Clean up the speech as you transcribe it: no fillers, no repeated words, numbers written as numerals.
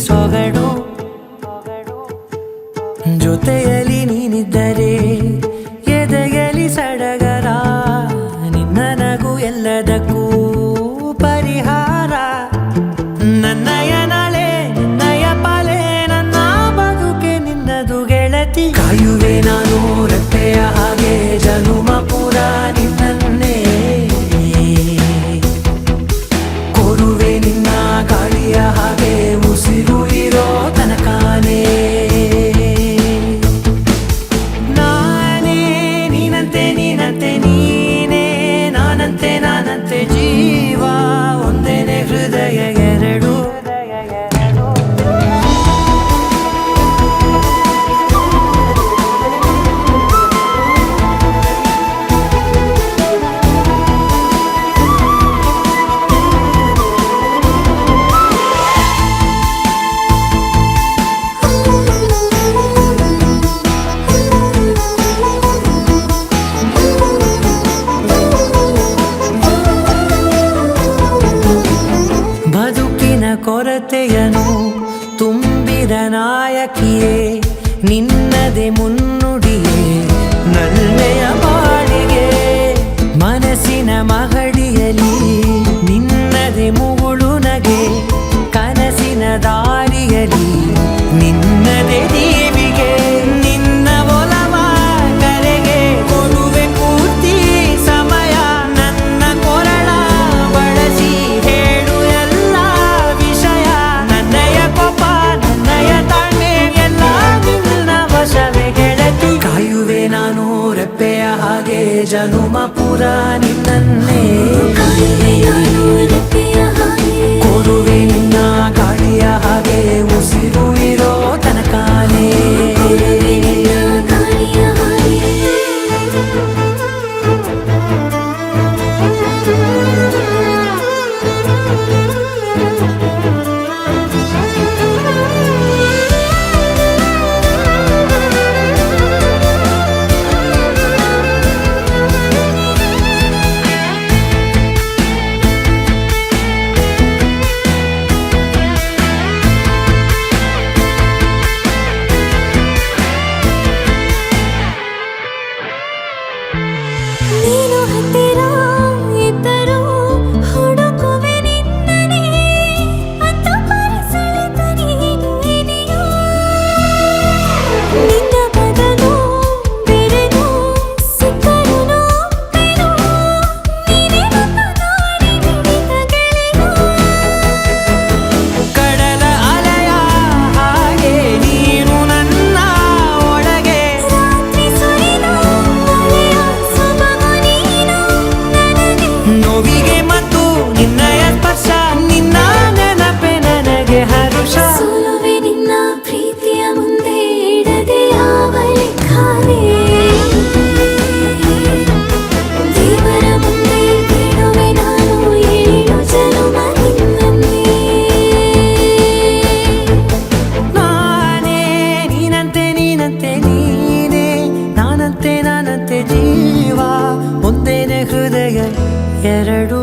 ಸೊಗಡು ಜೊತೆಯಲ್ಲಿ ನೀನಿದ್ದರೆ ಎದೆಯಲಿ ಸಡಗರ ನಿನ್ನ ನಗು ಎಲ್ಲದಕ್ಕೂ ಪರಿಹಾರ ನನ್ನಯ ನಾಳೆ ನಿನ್ನಯ ಪಾಲೆ ನನ್ನ ಬದುಕೆ ನಿನ್ನದು ಗೆಳತಿ ಕಾಯುವೆ ನಾನು ರತ್ತೆಯ ಹಾಗೆ ಜನುಮ ಪುರ ನಿನ್ನನ್ನೇ ಕೋರುವೆ ನಿನ್ನ ಗಾಳಿಯ ಹಾಗೆ ಉಸಿರು ಇರೋ ತನಕಾನೇ ನಾನೇ ನೀನಂತೆ ನೀನಂತೆ ನೀನೇ ನಾನಂತೆ ನಾನಂತೆ ಜೀವ ಒಂದೇನೆ ಹೃದಯ ಎರಡು ಬದುಕಿನ ಕೊರತೆಯನು ತುಂಬಿದ ನಾಯಕಿಯೇ ನಿನ್ನದೆ ಮುನ್ನುಡಿಯೇ ನಲ್ಮೆಯ ಬಾಳಿಗೆ ಮನಸ್ಸಿನ ಮಹಡಿಯಲಿ ನಿನ್ನದೆ ಮುಗುಳು ನಗೆ ಕನಸಿನ ದಾರಿಯಲಿ ನಿನ್ನದೆ ದೀವಿಗೆ ನಿನ್ನ ಒಲವ ಕರೆಗೆ ಕೊಡುವೆ ಪೂರ್ತಿ ಸಮಯ ನನ್ನ ಕೊರಳ ಬಳಸಿ ಹೇಳು ಎಲ್ಲ ವಿಷಯ ನನ್ನಯ ಕೋಪ ನನ್ನಯ ತಾಳ್ಮೆ ಎಲ್ಲ ನಿನ್ನ ವಶವೇ ಗೆಳತಿ ಕಾಯುವೆ ನಾನು ರೆಪ್ಪೆಯ ಹಾಗೆ ಜನುಮ ಪುರ ನಿನ್ನನ್ನೇ ಕೋರುವೆ ನಿನ್ನ ಗಾಳಿಯ ಹಾಗೆ ಉಸಿರು ಇರೋ ತನಕಾನೇ ನೀನು ಹತ್ತಿರ ಇದ್ದರೂ ಹುಡುಕುವೆ ನಿನ್ನನೇ ಅಂತ ಪರಿಸಳಿತ ನೀನು ಇದೆಯೋ ನಿನ್ನ ಬದಲು ಬೆರೆದು ಸಿಕ್ಕರು ನೋಪ್ಪೆನು ನೀನೇ ನನ್ನ ನಾಡಿ ಮಿಡಿದ ಗೆಳೆಯೋ ಕಡಲ ಅಲೆಯ ಹಾಗೆ ನೀನು ನನ್ನ ಒಳಗೆ ರಾತ್ರಿ ಸುರಿದ ಮಳೆಯ ಸೊಬಗು ನೀನು ನನಗೆ ನೋವಿಗೆ ಮತ್ತು ನಿನ್ನಯ ಸ್ಪರ್ಶ ನಿನ್ನ ನೆನಪೆ ನನಗೆ ಹರುಷ ಸೋಲುವೆ ನಿನ್ನ ಪ್ರೀತಿಯ ಮುಂದೆ ಇಡದೆ ಯಾವ ಲೆಕ್ಕವೇ ದೇವರ ಮುಂದೆ ಬಿಡುವೆ ನಾನು ಏಳು ಜನುಮ ನಿನ್ನನ್ನೇ ನಾನೇ ನೀನಂತೆ ನೀನಂತೆ ನೀನೇ ನಾನಂತೆ ನಾನಂತೆ ಜೀವ ಒಂದೇನೆ ಹೃದಯ ಎರಡು